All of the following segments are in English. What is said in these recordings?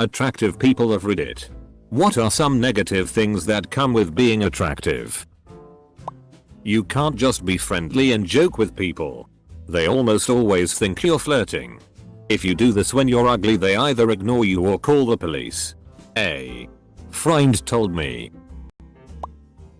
Attractive people of Reddit. What are some negative things that come with being attractive? You can't just be friendly and joke with people. They almost always think you're flirting. If you do this when you're ugly, they either ignore you or call the police. A friend told me.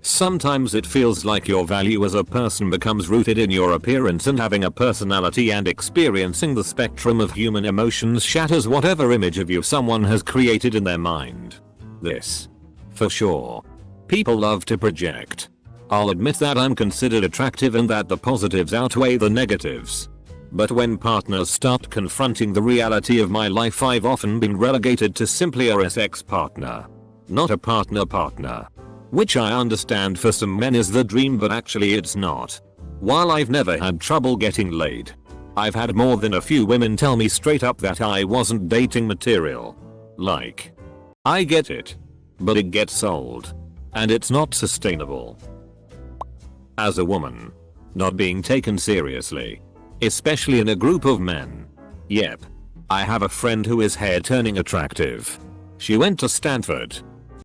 Sometimes it feels like your value as a person becomes rooted in your appearance, and having a personality and experiencing the spectrum of human emotions shatters whatever image of you someone has created in their mind. This, for sure. People love to project. I'll admit that I'm considered attractive and that the positives outweigh the negatives. But when partners start confronting the reality of my life, I've often been relegated to simply a sex partner. Not a partner. Which I understand for some men is the dream, but actually it's not. While I've never had trouble getting laid, I've had more than a few women tell me straight up that I wasn't dating material. Like, I get it, but it gets old. And it's not sustainable. As a woman, not being taken seriously, especially in a group of men. Yep. I have a friend who is hair turning attractive. She went to Stanford.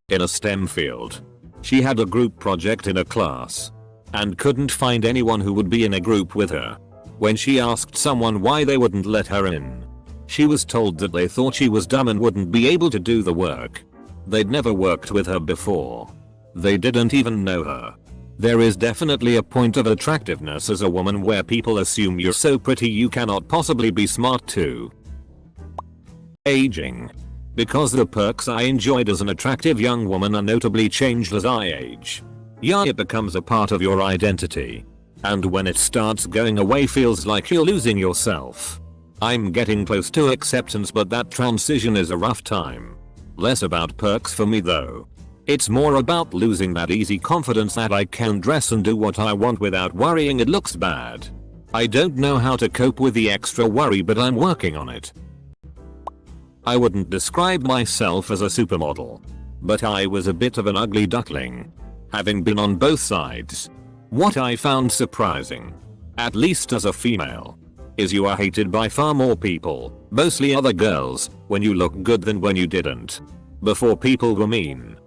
In a STEM field. She had a group project in a class. And couldn't find anyone who would be in a group with her. When she asked someone why they wouldn't let her in, she was told that they thought she was dumb and wouldn't be able to do the work. They'd never worked with her before. They didn't even know her. There is definitely a point of attractiveness as a woman where people assume you're so pretty you cannot possibly be smart too. Aging. Because the perks I enjoyed as an attractive young woman are notably changed as I age. Yeah, it becomes a part of your identity. And when it starts going away, feels like you're losing yourself. I'm getting close to acceptance, but that transition is a rough time. Less about perks for me though. It's more about losing that easy confidence that I can dress and do what I want without worrying it looks bad. I don't know how to cope with the extra worry, but I'm working on it. I wouldn't describe myself as a supermodel, but I was a bit of an ugly duckling, having been on both sides. What I found surprising, at least as a female, is you are hated by far more people, mostly other girls, when you look good than when you didn't. Before, people were mean,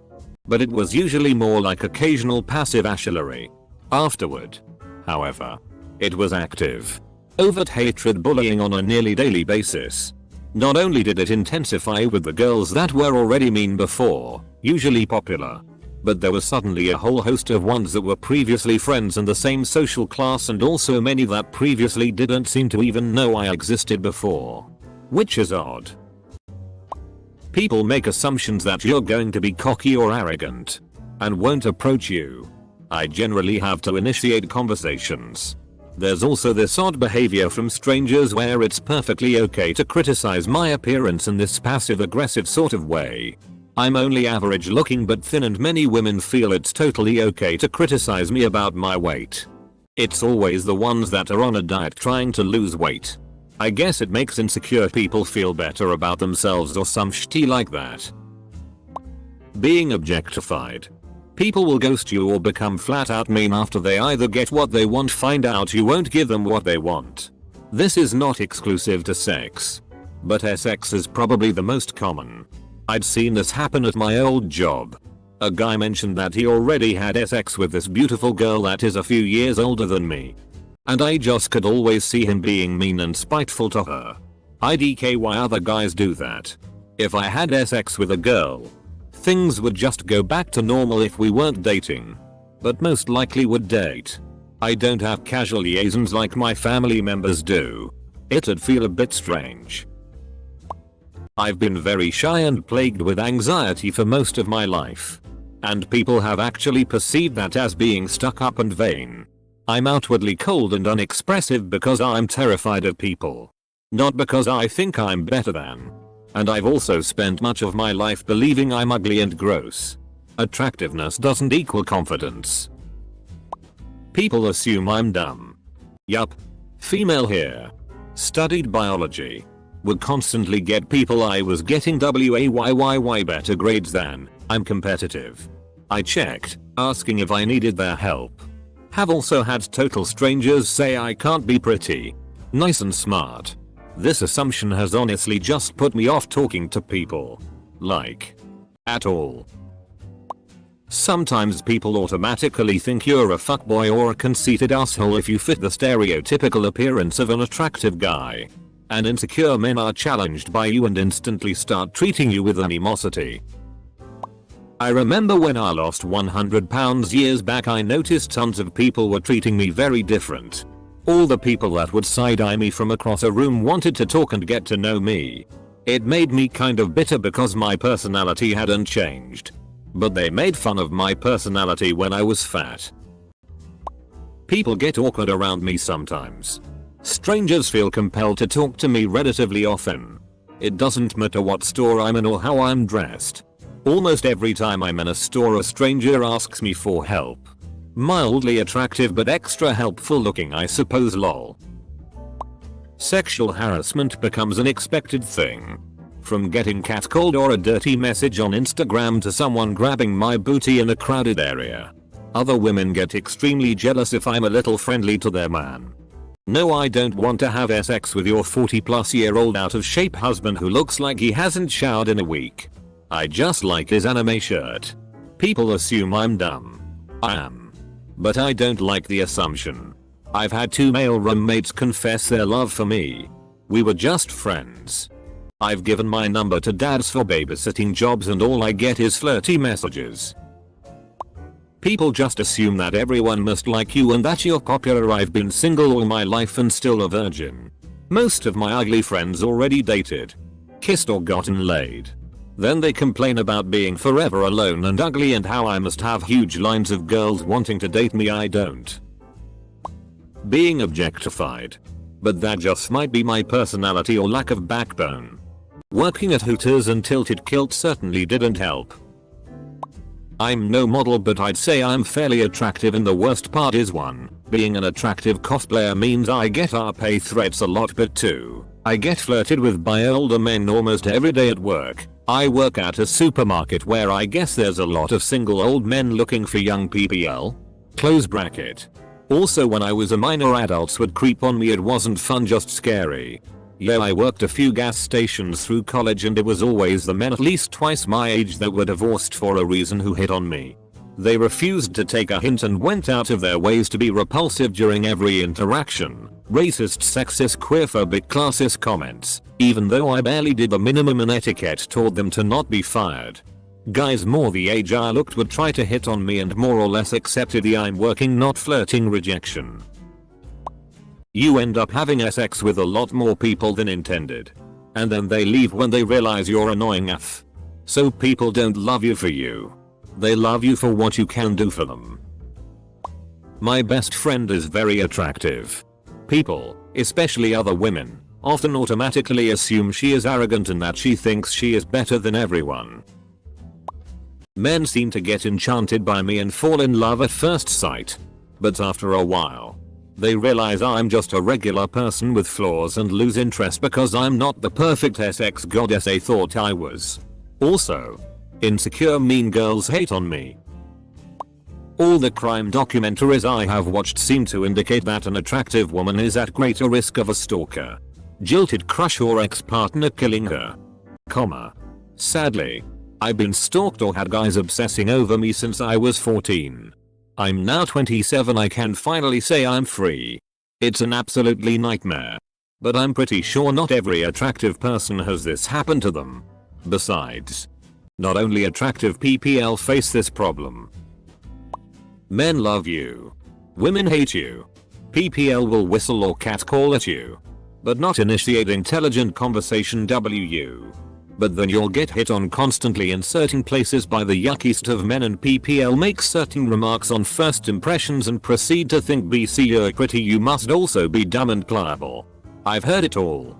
but it was usually more like occasional passive ashlery. Afterward, however, it was active, overt hatred, bullying on a nearly daily basis. Not only did it intensify with the girls that were already mean before, usually popular, but there was suddenly a whole host of ones that were previously friends in the same social class, and also many that previously didn't seem to even know I existed before. Which is odd. People make assumptions that you're going to be cocky or arrogant and won't approach you. I generally have to initiate conversations. There's also this odd behavior from strangers where it's perfectly okay to criticize my appearance in this passive-aggressive sort of way. I'm only average looking but thin, and many women feel it's totally okay to criticize me about my weight. It's always the ones that are on a diet trying to lose weight. I guess it makes insecure people feel better about themselves or some shit like that. Being objectified. People will ghost you or become flat out mean after they either get what they want, find out you won't give them what they want. This is not exclusive to sex, but sex is probably the most common. I'd seen this happen at my old job. A guy mentioned that he already had sex with this beautiful girl that is a few years older than me. And I just could always see him being mean and spiteful to her. IDK, why other guys do that? If I had sex with a girl, things would just go back to normal if we weren't dating, but most likely would date. I don't have casual liaisons like my family members do. It'd feel a bit strange. I've been very shy and plagued with anxiety for most of my life. And people have actually perceived that as being stuck up and vain. I'm outwardly cold and unexpressive because I'm terrified of people. Not because I think I'm better than. And I've also spent much of my life believing I'm ugly and gross. Attractiveness doesn't equal confidence. People assume I'm dumb. Yup. Female here. Studied biology. Would constantly get people I was getting WAYYY better grades than. I'm competitive. I checked, asking if I needed their help. Have also had total strangers say I can't be pretty, nice and smart. This assumption has honestly just put me off talking to people. like. At all. Sometimes people automatically think you're a fuckboy or a conceited asshole if you fit the stereotypical appearance of an attractive guy. And insecure men are challenged by you and instantly start treating you with animosity. I remember when I lost 100 pounds years back, I noticed tons of people were treating me very different. All the people that would side-eye me from across a room wanted to talk and get to know me. It made me kind of bitter because my personality hadn't changed. But they made fun of my personality when I was fat. People get awkward around me sometimes. Strangers feel compelled to talk to me relatively often. It doesn't matter what store I'm in or how I'm dressed. Almost every time I'm in a store, a stranger asks me for help. Mildly attractive but extra helpful looking, I suppose, lol. Sexual harassment becomes an expected thing. From getting catcalled or a dirty message on Instagram to someone grabbing my booty in a crowded area. Other women get extremely jealous if I'm a little friendly to their man. No, I don't want to have sex with your 40-plus-year-old out of shape husband who looks like he hasn't showered in a week. I just like his anime shirt. People assume I'm dumb. I am. But I don't like the assumption. I've had 2 male roommates confess their love for me. We were just friends. I've given my number to dads for babysitting jobs and all I get is flirty messages. People just assume that everyone must like you and that you're popular. I've been single all my life and still a virgin. Most of my ugly friends already dated, kissed or gotten laid. Then they complain about being forever alone and ugly and how I must have huge lines of girls wanting to date me. I don't. Being objectified. But that just might be my personality or lack of backbone. Working at Hooters and tilted kilt certainly didn't help. I'm no model, but I'd say I'm fairly attractive, and the worst part is, 1, being an attractive cosplayer means I get RP threats a lot, but 2, I get flirted with by older men almost every day at work. I work at a supermarket where I guess there's a lot of single old men looking for young PPL. Close bracket. Also, when I was a minor, adults would creep on me. It wasn't fun, just scary. Yeah, I worked a few gas stations through college and it was always the men at least twice my age that were divorced for a reason who hit on me. They refused to take a hint and went out of their ways to be repulsive during every interaction. Racist, sexist, queerphobic, classist comments. Even though I barely did the minimum in etiquette taught them to not be fired. Guys more the age I looked would try to hit on me and more or less accepted the I'm working not flirting rejection. You end up having sex with a lot more people than intended. And then they leave when they realize you're annoying AF. So people don't love you for you. They love you for what you can do for them. My best friend is very attractive. People, especially other women, often automatically assume she is arrogant and that she thinks she is better than everyone. Men seem to get enchanted by me and fall in love at first sight. But after a while, they realize I'm just a regular person with flaws and lose interest because I'm not the perfect sex goddess they thought I was. Also, insecure mean girls hate on me. All the crime documentaries I have watched seem to indicate that an attractive woman is at greater risk of a stalker, jilted crush or ex-partner killing her. Sadly, I've been stalked or had guys obsessing over me since I was 14. I'm now 27. I can finally say I'm free. It's an absolutely nightmare. But I'm pretty sure not every attractive person has this happen to them. Besides, not only attractive PPL face this problem. Men love you. Women hate you. PPL will whistle or catcall at you. But not initiate intelligent conversation WU. But then you'll get hit on constantly in certain places by the yuckiest of men, and PPL makes certain remarks on first impressions and proceed to think BC you're pretty, you must also be dumb and pliable. I've heard it all.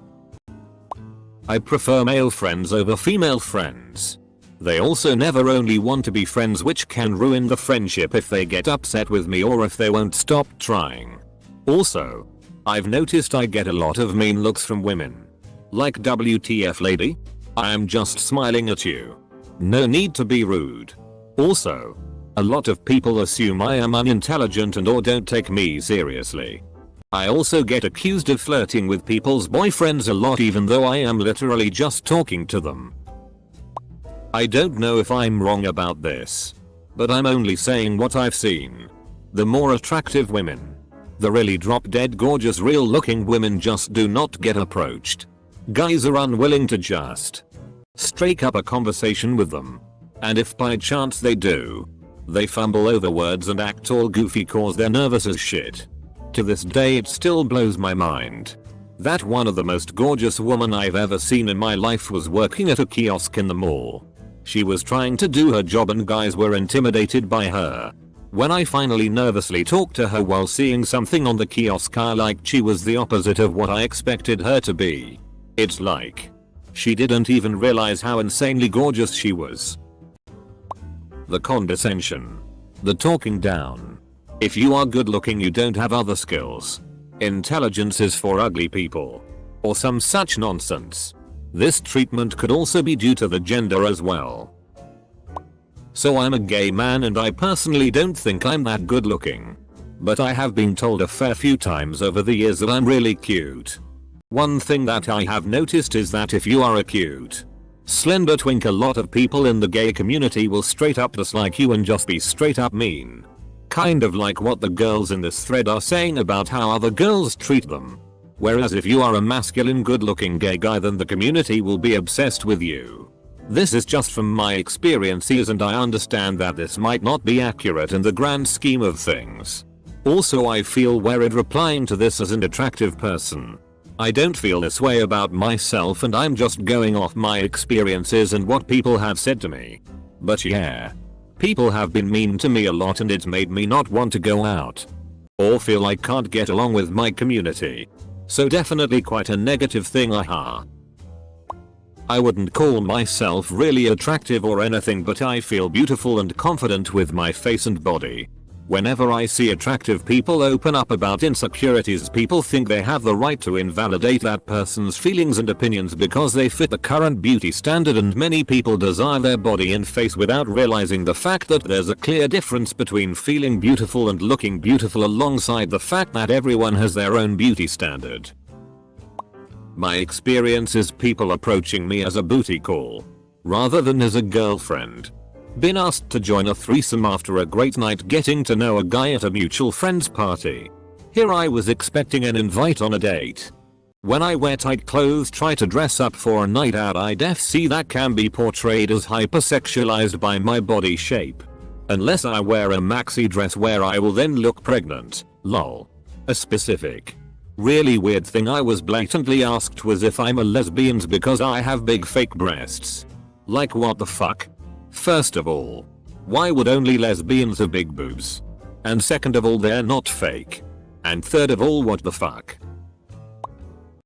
I prefer male friends over female friends. They also never only want to be friends, which can ruin the friendship if they get upset with me or if they won't stop trying. Also, I've noticed I get a lot of mean looks from women. Like, WTF lady? I am just smiling at you. No need to be rude. Also, a lot of people assume I am unintelligent and or don't take me seriously. I also get accused of flirting with people's boyfriends a lot, even though I am literally just talking to them. I don't know if I'm wrong about this, but I'm only saying what I've seen. The more attractive women, the really drop dead gorgeous real looking women just do not get approached. Guys are unwilling to just strike up a conversation with them. And if by chance they do, they fumble over words and act all goofy cause they're nervous as shit. To this day it still blows my mind that one of the most gorgeous women I've ever seen in my life was working at a kiosk in the mall. She was trying to do her job and guys were intimidated by her. When I finally nervously talked to her while seeing something on the kiosk I liked, she was the opposite of what I expected her to be. It's like she didn't even realize how insanely gorgeous she was. The condescension. The talking down. If you are good looking you don't have other skills. Intelligence is for ugly people. Or some such nonsense. This treatment could also be due to the gender as well. So I'm a gay man and I personally don't think I'm that good looking. But I have been told a fair few times over the years that I'm really cute. One thing that I have noticed is that if you are a cute, slender twink, a lot of people in the gay community will straight up dislike you and just be straight up mean. Kind of like what the girls in this thread are saying about how other girls treat them. Whereas if you are a masculine good looking gay guy then the community will be obsessed with you. This is just from my experiences and I understand that this might not be accurate in the grand scheme of things. Also I feel weird replying to this as an attractive person. I don't feel this way about myself and I'm just going off my experiences and what people have said to me. But yeah. People have been mean to me a lot and it's made me not want to go out. Or feel I can't get along with my community. So definitely quite a negative thing, aha. I wouldn't call myself really attractive or anything, but I feel beautiful and confident with my face and body. Whenever I see attractive people open up about insecurities, people think they have the right to invalidate that person's feelings and opinions because they fit the current beauty standard, and many people desire their body and face without realizing the fact that there's a clear difference between feeling beautiful and looking beautiful, alongside the fact that everyone has their own beauty standard. My experience is people approaching me as a booty call, rather than as a girlfriend. Been asked to join a threesome after a great night getting to know a guy at a mutual friend's party. Here I was expecting an invite on a date. When I wear tight clothes, try to dress up for a night out, I def see that can be portrayed as hypersexualized by my body shape. Unless I wear a maxi dress where I will then look pregnant, lol. A specific, really weird thing I was blatantly asked was if I'm a lesbian because I have big fake breasts. Like what the fuck? First of all, why would only lesbians have big boobs? And second of all, they're not fake. And third of all, what the fuck?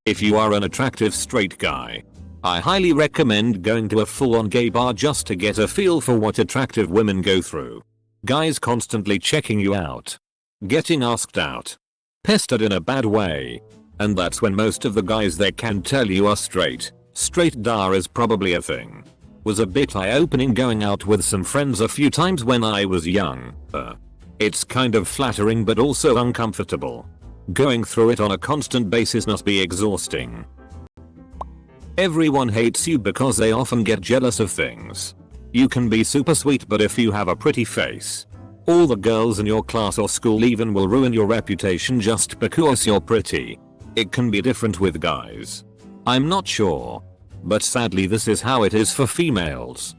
If you are an attractive straight guy, I highly recommend going to a full-on gay bar just to get a feel for what attractive women go through. Guys constantly checking you out, getting asked out, pestered in a bad way. And that's when most of the guys there can tell you are straight. Straight dar is probably a thing. Was a bit eye-opening going out with some friends a few times when I was young. It's kind of flattering but also uncomfortable. Going through it on a constant basis must be exhausting. Everyone hates you because they often get jealous of things. You can be super sweet, but if you have a pretty face, all the girls in your class or school even will ruin your reputation just because you're pretty. It can be different with guys. I'm not sure. But sadly this is how it is for females.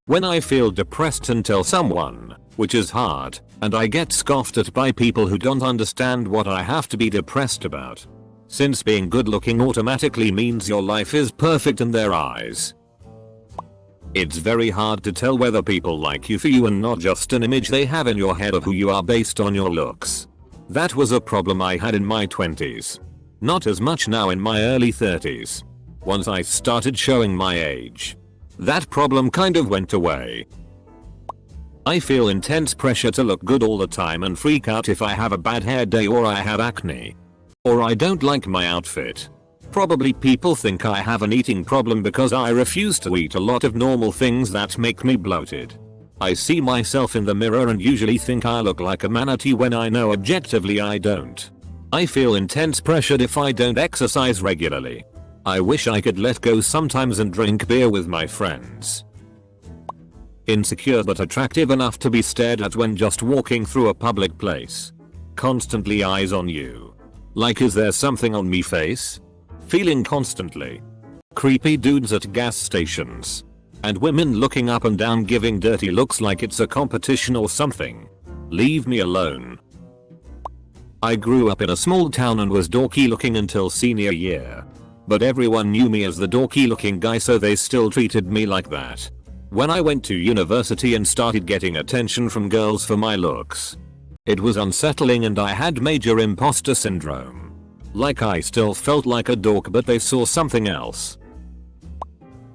When I feel depressed and tell someone, which is hard, and I get scoffed at by people who don't understand what I have to be depressed about. Since being good looking automatically means your life is perfect in their eyes. It's very hard to tell whether people like you for you and not just an image they have in your head of who you are based on your looks. That was a problem I had in my 20s. Not as much now in my early 30s. Once I started showing my age, that problem kind of went away. I feel intense pressure to look good all the time and freak out if I have a bad hair day or I have acne. Or I don't like my outfit. Probably people think I have an eating problem because I refuse to eat a lot of normal things that make me bloated. I see myself in the mirror and usually think I look like a manatee when I know objectively I don't. I feel intense pressured if I don't exercise regularly. I wish I could let go sometimes and drink beer with my friends. Insecure but attractive enough to be stared at when just walking through a public place. Constantly eyes on you. Like, is there something on me face? Feeling constantly. Creepy dudes at gas stations. And women looking up and down giving dirty looks like it's a competition or something. Leave me alone. I grew up in a small town and was dorky looking until senior year. But everyone knew me as the dorky looking guy, so they still treated me like that. When I went to university and started getting attention from girls for my looks, it was unsettling and I had major imposter syndrome. Like, I still felt like a dork but they saw something else.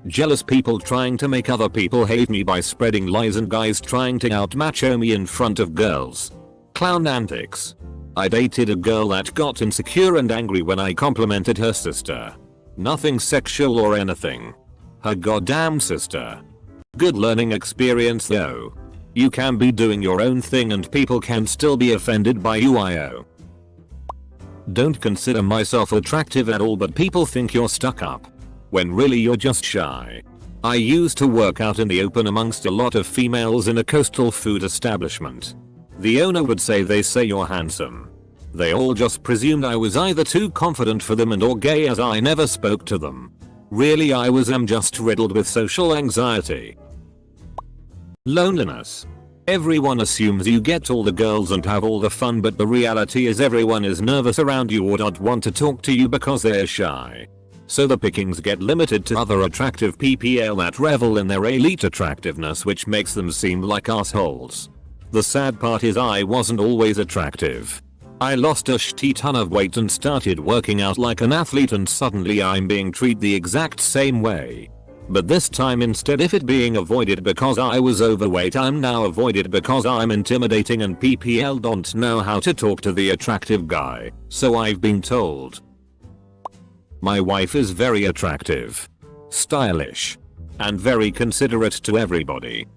Jealous people trying to make other people hate me by spreading lies and guys trying to outmacho me in front of girls. Clown antics. I dated a girl that got insecure and angry when I complimented her sister. Nothing sexual or anything. Her goddamn sister. Good learning experience though. You can be doing your own thing and people can still be offended by you. Don't consider myself attractive at all, but people think you're stuck up. When really you're just shy. I used to work out in the open amongst a lot of females in a coastal food establishment. The owner would say, "They say you're handsome." They all just presumed I was either too confident for them and or gay, as I never spoke to them. Really, I am just riddled with social anxiety. Loneliness. Everyone assumes you get all the girls and have all the fun, but the reality is everyone is nervous around you or don't want to talk to you because they're shy. So the pickings get limited to other attractive PPL that revel in their elite attractiveness, which makes them seem like assholes. The sad part is I wasn't always attractive. I lost a shitty ton of weight and started working out like an athlete, and suddenly I'm being treated the exact same way. But this time, instead of it being avoided because I was overweight, I'm now avoided because I'm intimidating and PPL don't know how to talk to the attractive guy, so I've been told. My wife is very attractive, stylish, and very considerate to everybody.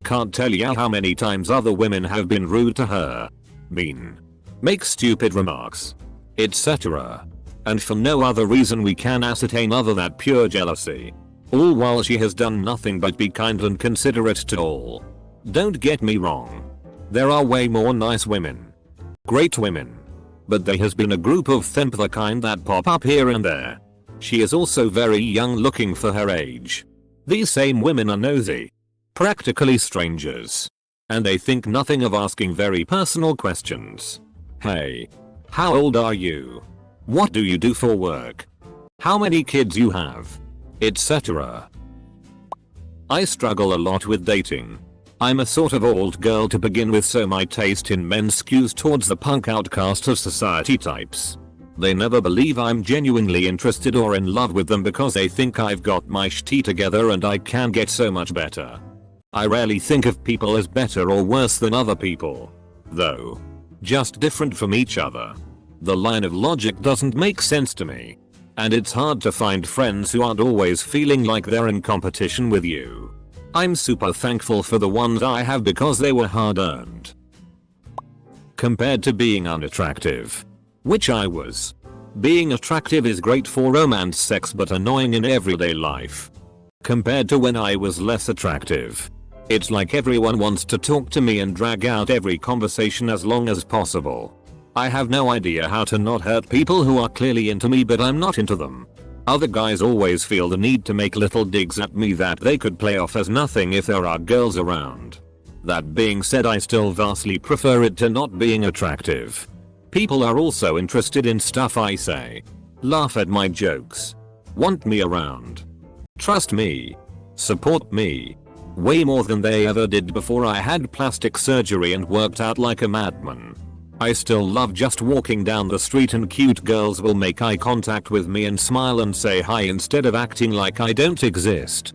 Can't tell ya how many times other women have been rude to her, mean, make stupid remarks, etc. And for no other reason we can ascertain other than pure jealousy. All while she has done nothing but be kind and considerate to all. Don't get me wrong. There are way more nice women. Great women. But there has been a group of themp the kind that pop up here and there. She is also very young looking for her age. These same women are nosy. Practically strangers. And they think nothing of asking very personal questions. Hey. How old are you? What do you do for work? How many kids you have? Etc. I struggle a lot with dating. I'm a sort of old girl to begin with, so my taste in men skews towards the punk outcast of society types. They never believe I'm genuinely interested or in love with them because they think I've got my shit together and I can get so much better. I rarely think of people as better or worse than other people, though. Just different from each other. The line of logic doesn't make sense to me. And it's hard to find friends who aren't always feeling like they're in competition with you. I'm super thankful for the ones I have because they were hard earned. Compared to being unattractive, which I was. Being attractive is great for romance sex but annoying in everyday life. Compared to when I was less attractive. It's like everyone wants to talk to me and drag out every conversation as long as possible. I have no idea how to not hurt people who are clearly into me, but I'm not into them. Other guys always feel the need to make little digs at me that they could play off as nothing if there are girls around. That being said, I still vastly prefer it to not being attractive. People are also interested in stuff I say. Laugh at my jokes. Want me around. Trust me. Support me. Way more than they ever did before I had plastic surgery and worked out like a madman. I still love just walking down the street and cute girls will make eye contact with me and smile and say hi instead of acting like I don't exist.